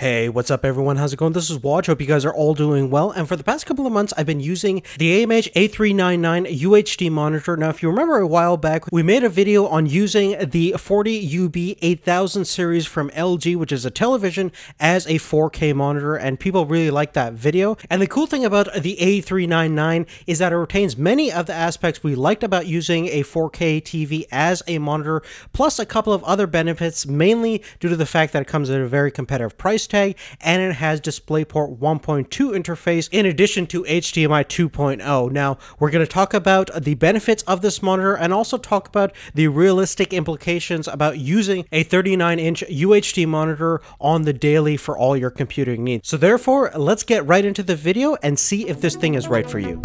Hey, what's up everyone? How's it going? This is Watch. Hope you guys are all doing well. And for the past couple of months, I've been using the AMH A399 UHD monitor. Now, if you remember a while back, we made a video on using the 40UB 8000 series from LG, which is a television, as a 4K monitor, and people really liked that video. And the cool thing about the A399 is that it retains many of the aspects we liked about using a 4K TV as a monitor, plus a couple of other benefits, mainly due to the fact that it comes at a very competitive price tag, and it has DisplayPort 1.2 interface in addition to HDMI 2.0. Now, we're going to talk about the benefits of this monitor and also talk about the realistic implications about using a 39-inch UHD monitor on the daily for all your computing needs. So therefore, let's get right into the video and see if this thing is right for you.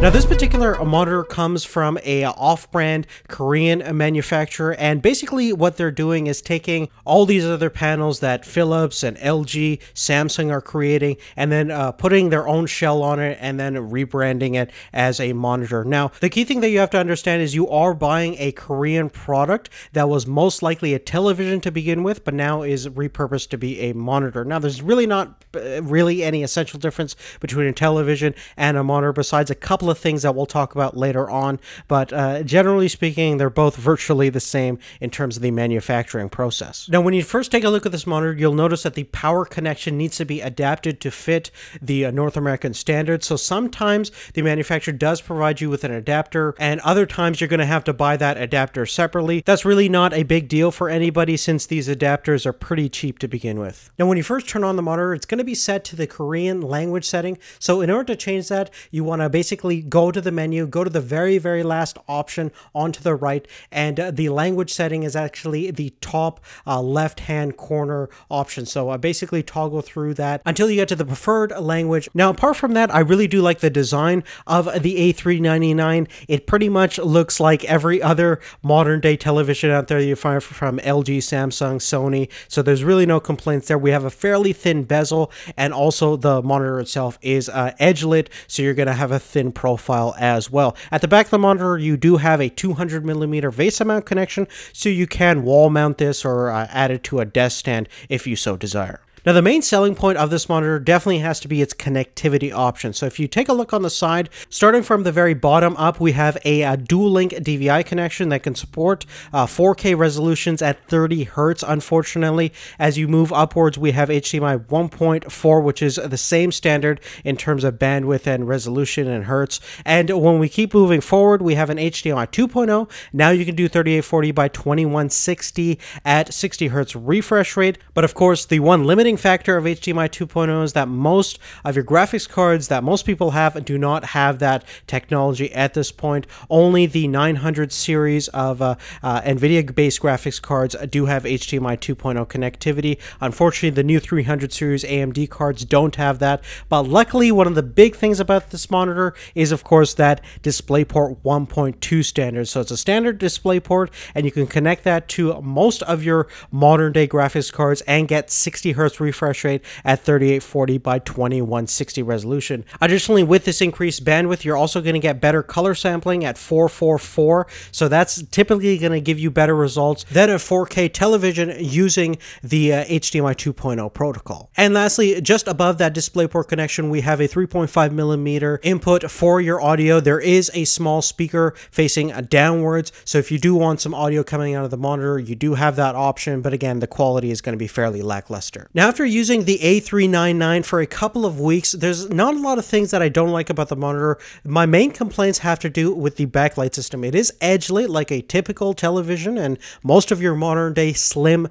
Now, this particular monitor comes from a off-brand Korean manufacturer, and basically what they're doing is taking all these other panels that Philips and LG, Samsung are creating, and then putting their own shell on it and then rebranding it as a monitor. Now, the key thing that you have to understand is you are buying a Korean product that was most likely a television to begin with, but now is repurposed to be a monitor. Now, there's really not really any essential difference between a television and a monitor besides a couple of things that we'll talk about later on, but generally speaking, they're both virtually the same in terms of the manufacturing process. Now, when you first take a look at this monitor, you'll notice that the power connection needs to be adapted to fit the North American standard. So sometimes the manufacturer does provide you with an adapter, and other times you're going to have to buy that adapter separately. That's really not a big deal for anybody since these adapters are pretty cheap to begin with. Now, when you first turn on the monitor, it's going to be set to the Korean language setting. So in order to change that, you want to basically go to the menu, go to the very last option onto the right, and the language setting is actually the top left hand corner option. So basically toggle through that until you get to the preferred language. Now, apart from that, I really do like the design of the A399. It pretty much looks like every other modern day television out there you find from LG, Samsung, Sony, so there's really no complaints there. We have a fairly thin bezel, and also the monitor itself is edge lit, so you're going to have a thin profile as well. At the back of the monitor, you do have a 200mm VESA mount connection, so you can wall mount this or add it to a desk stand if you so desire. Now, the main selling point of this monitor definitely has to be its connectivity option. So if you take a look on the side, starting from the very bottom up, we have a dual link DVI connection that can support 4K resolutions at 30 Hz. Unfortunately, as you move upwards, we have HDMI 1.4, which is the same standard in terms of bandwidth and resolution in Hertz. And when we keep moving forward, we have an HDMI 2.0. Now you can do 3840 by 2160 at 60 Hz refresh rate. But of course, the one limiting factor of HDMI 2.0 is that most of your graphics cards that most people have do not have that technology at this point. Only the 900 series of NVIDIA-based graphics cards do have HDMI 2.0 connectivity. Unfortunately, the new 300 series AMD cards don't have that, but luckily, one of the big things about this monitor is, of course, that DisplayPort 1.2 standard. So it's a standard DisplayPort, and you can connect that to most of your modern-day graphics cards and get 60 Hz refresh rate at 3840 by 2160 resolution. Additionally, with this increased bandwidth, you're also going to get better color sampling at 444, so that's typically going to give you better results than a 4K television using the HDMI 2.0 protocol. And lastly, just above that DisplayPort connection, we have a 3.5mm input for your audio. There is a small speaker facing downwards, so if you do want some audio coming out of the monitor, you do have that option, but again, the quality is going to be fairly lackluster. Now, after using the A399 for a couple of weeks, there's not a lot of things that I don't like about the monitor. My main complaints have to do with the backlight system. It is edge lit like a typical television and most of your modern day slim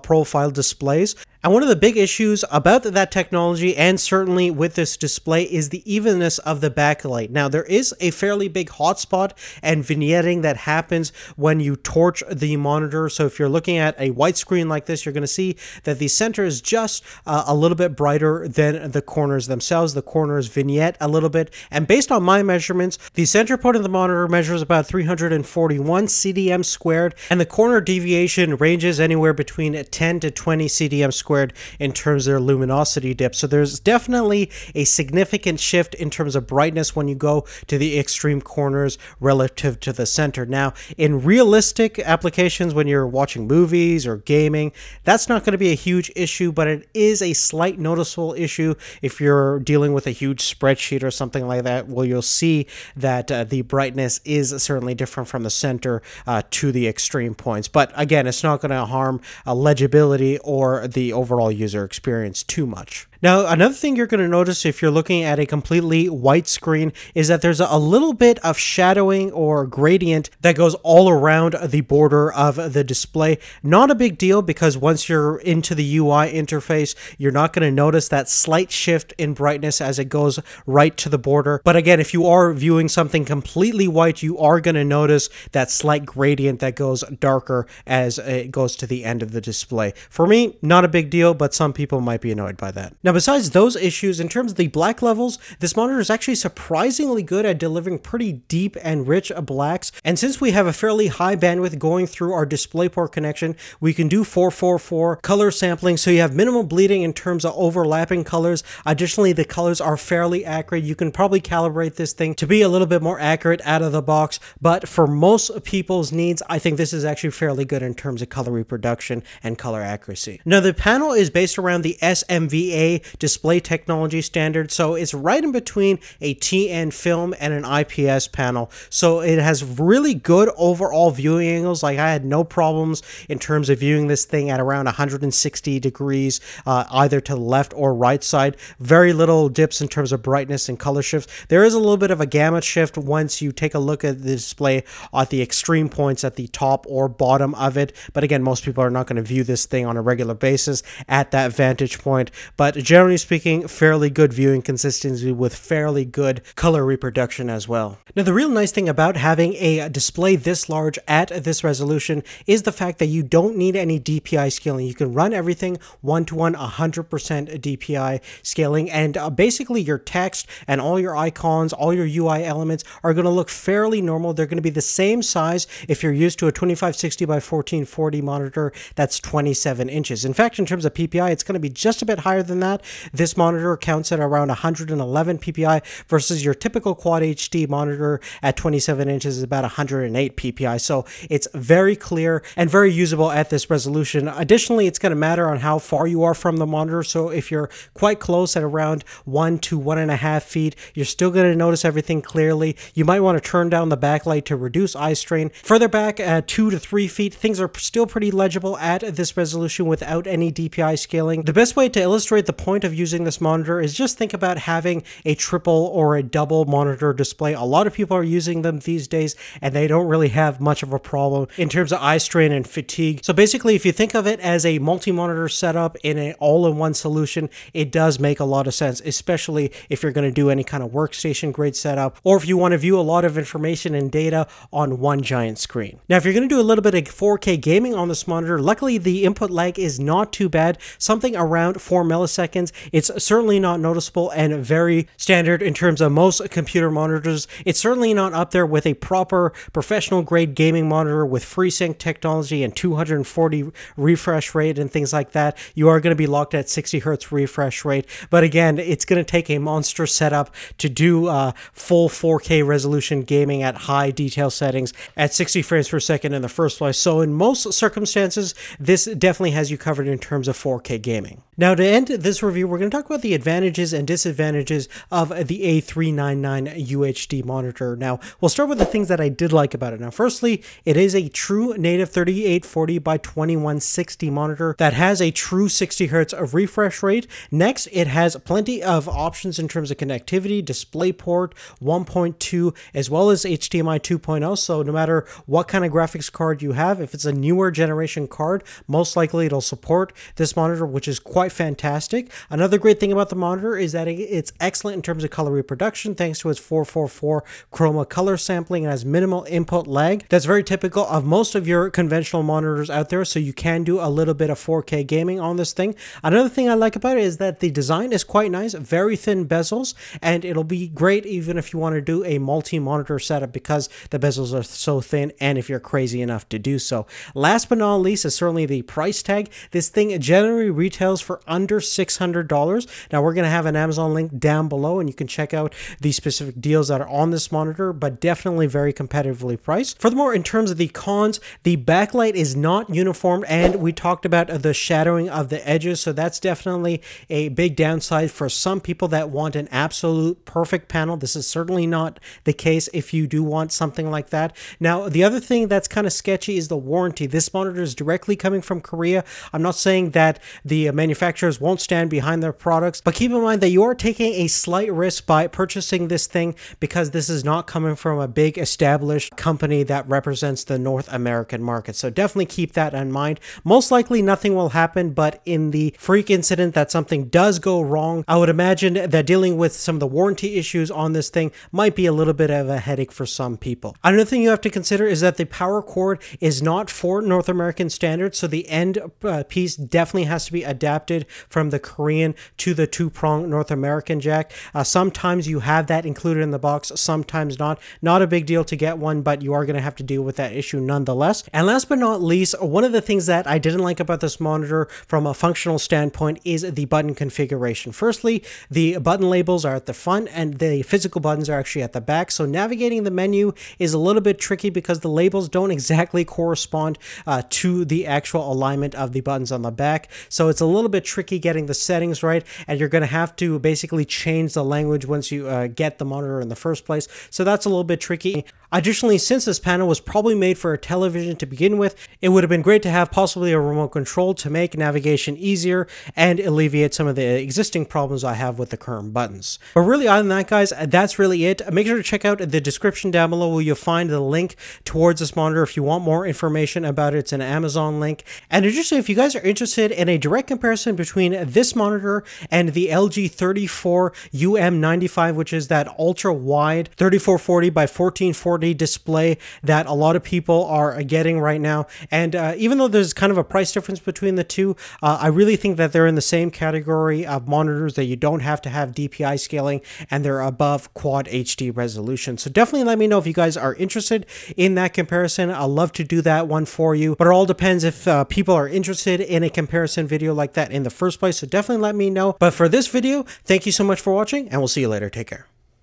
profile displays. And one of the big issues about that technology, and certainly with this display, is the evenness of the backlight. Now, there is a fairly big hotspot and vignetting that happens when you torch the monitor. So if you're looking at a white screen like this, you're going to see that the center is just a little bit brighter than the corners themselves. The corners vignette a little bit. And based on my measurements, the center point of the monitor measures about 341 CDM squared, and the corner deviation ranges anywhere between 10 to 20 CDM squared squared in terms of their luminosity dip. So there's definitely a significant shift in terms of brightness when you go to the extreme corners relative to the center. Now, in realistic applications, when you're watching movies or gaming, that's not going to be a huge issue, but it is a slight noticeable issue if you're dealing with a huge spreadsheet or something like that. Well, you'll see that the brightness is certainly different from the center to the extreme points. But again, it's not going to harm legibility or the overall user experience too much. Now, another thing you're going to notice if you're looking at a completely white screen is that there's a little bit of shadowing or gradient that goes all around the border of the display. Not a big deal, because once you're into the UI interface, you're not going to notice that slight shift in brightness as it goes right to the border. But again, if you are viewing something completely white, you are going to notice that slight gradient that goes darker as it goes to the end of the display. For me, not a big deal, but some people might be annoyed by that. Now, besides those issues, in terms of the black levels, this monitor is actually surprisingly good at delivering pretty deep and rich blacks. And since we have a fairly high bandwidth going through our DisplayPort connection, we can do 444 color sampling, so you have minimal bleeding in terms of overlapping colors. Additionally, the colors are fairly accurate. You can probably calibrate this thing to be a little bit more accurate out of the box, but for most people's needs, I think this is actually fairly good in terms of color reproduction and color accuracy. Now, the panel is based around the SMVA display technology standard, so it's right in between a TN film and an IPS panel. So it has really good overall viewing angles. Like, I had no problems in terms of viewing this thing at around 160 degrees, either to the left or right side. Very little dips in terms of brightness and color shifts. There is a little bit of a gamut shift once you take a look at the display at the extreme points at the top or bottom of it. But again, most people are not going to view this thing on a regular basis at that vantage point. But generally speaking, fairly good viewing consistency with fairly good color reproduction as well. Now, the real nice thing about having a display this large at this resolution is the fact that you don't need any DPI scaling. You can run everything 1-to-1, 100% DPI scaling, and basically your text and all your icons, all your UI elements are going to look fairly normal. They're going to be the same size if you're used to a 2560 by 1440 monitor that's 27 inches. In fact, in terms of PPI, it's going to be just a bit higher than that. This monitor counts at around 111 PPI versus your typical Quad HD monitor at 27 inches is about 108 PPI. So it's very clear and very usable at this resolution. Additionally, it's going to matter on how far you are from the monitor. So if you're quite close at around 1 to 1.5 feet, you're still going to notice everything clearly. You might want to turn down the backlight to reduce eye strain. Further back at 2 to 3 feet, things are still pretty legible at this resolution without any DPI scaling. The best way to illustrate the point of using this monitor is just think about having a triple or a double monitor display. A lot of people are using them these days, and they don't really have much of a problem in terms of eye strain and fatigue. So basically, if you think of it as a multi-monitor setup in an all-in-one solution, it does make a lot of sense, especially if you're going to do any kind of workstation grade setup, or if you want to view a lot of information and data on one giant screen. Now, if you're going to do a little bit of 4K gaming on this monitor, luckily the input lag is not too bad, something around 4 milliseconds. It's certainly not noticeable and very standard in terms of most computer monitors. It's certainly not up there with a proper professional grade gaming monitor with FreeSync technology and 240 refresh rate and things like that. You are going to be locked at 60 Hertz refresh rate. But again, it's going to take a monster setup to do full 4K resolution gaming at high detail settings at 60 frames per second in the first place. So in most circumstances, this definitely has you covered in terms of 4K gaming. Now, to end this review, we're going to talk about the advantages and disadvantages of the A399 UHD monitor. Now, we'll start with the things that I did like about it. Now, firstly, it is a true native 3840 by 2160 monitor that has a true 60 Hertz of refresh rate. Next, it has plenty of options in terms of connectivity, DisplayPort 1.2, as well as HDMI 2.0. So no matter what kind of graphics card you have, if it's a newer generation card, most likely it'll support this monitor, which is quite quite fantastic. Another great thing about the monitor is that it's excellent in terms of color reproduction thanks to its 444 chroma color sampling and has minimal input lag. That's very typical of most of your conventional monitors out there, so you can do a little bit of 4K gaming on this thing. Another thing I like about it is that the design is quite nice, very thin bezels, and it'll be great even if you want to do a multi-monitor setup because the bezels are so thin and if you're crazy enough to do so. Last but not least is certainly the price tag. This thing generally retails for under $600. Now we're going to have an Amazon link down below and you can check out the specific deals that are on this monitor, but definitely very competitively priced. Furthermore, in terms of the cons, the backlight is not uniform and we talked about the shadowing of the edges, so that's definitely a big downside for some people that want an absolute perfect panel. This is certainly not the case if you do want something like that. Now, the other thing that's kind of sketchy is the warranty. This monitor is directly coming from Korea. I'm not saying that the manufacturers won't stand behind their products, but keep in mind that you are taking a slight risk by purchasing this thing because this is not coming from a big established company that represents the North American market. So definitely keep that in mind. Most likely nothing will happen, but in the freak incident that something does go wrong, I would imagine that dealing with some of the warranty issues on this thing might be a little bit of a headache for some people. Another thing you have to consider is that the power cord is not for North American standards, so the end piece definitely has to be adapted from the Korean to the two-prong North American jack. Sometimes you have that included in the box, sometimes not. Not a big deal to get one, but you are going to have to deal with that issue nonetheless. And last but not least, one of the things that I didn't like about this monitor from a functional standpoint is the button configuration. Firstly, the button labels are at the front and the physical buttons are actually at the back, so navigating the menu is a little bit tricky because the labels don't exactly correspond to the actual alignment of the buttons on the back. So it's a little bit tricky getting the settings right, and you're going to have to basically change the language once you get the monitor in the first place. So that's a little bit tricky. Additionally, since this panel was probably made for a television to begin with, it would have been great to have possibly a remote control to make navigation easier and alleviate some of the existing problems I have with the current buttons. But really, other than that, guys, that's really it. Make sure to check out the description down below where you'll find the link towards this monitor if you want more information about it. It's an Amazon link. And additionally, if you guys are interested in a direct comparison between this monitor and the LG 34UM95, which is that ultra wide 3440 by 1440 display that a lot of people are getting right now, and even though there's kind of a price difference between the two, I really think that they're in the same category of monitors that you don't have to have DPI scaling and they're above quad HD resolution. So definitely let me know if you guys are interested in that comparison. I'd love to do that one for you, but it all depends if people are interested in a comparison video like that in the first place. So definitely let me know. But for this video, thank you so much for watching and we'll see you later. Take care.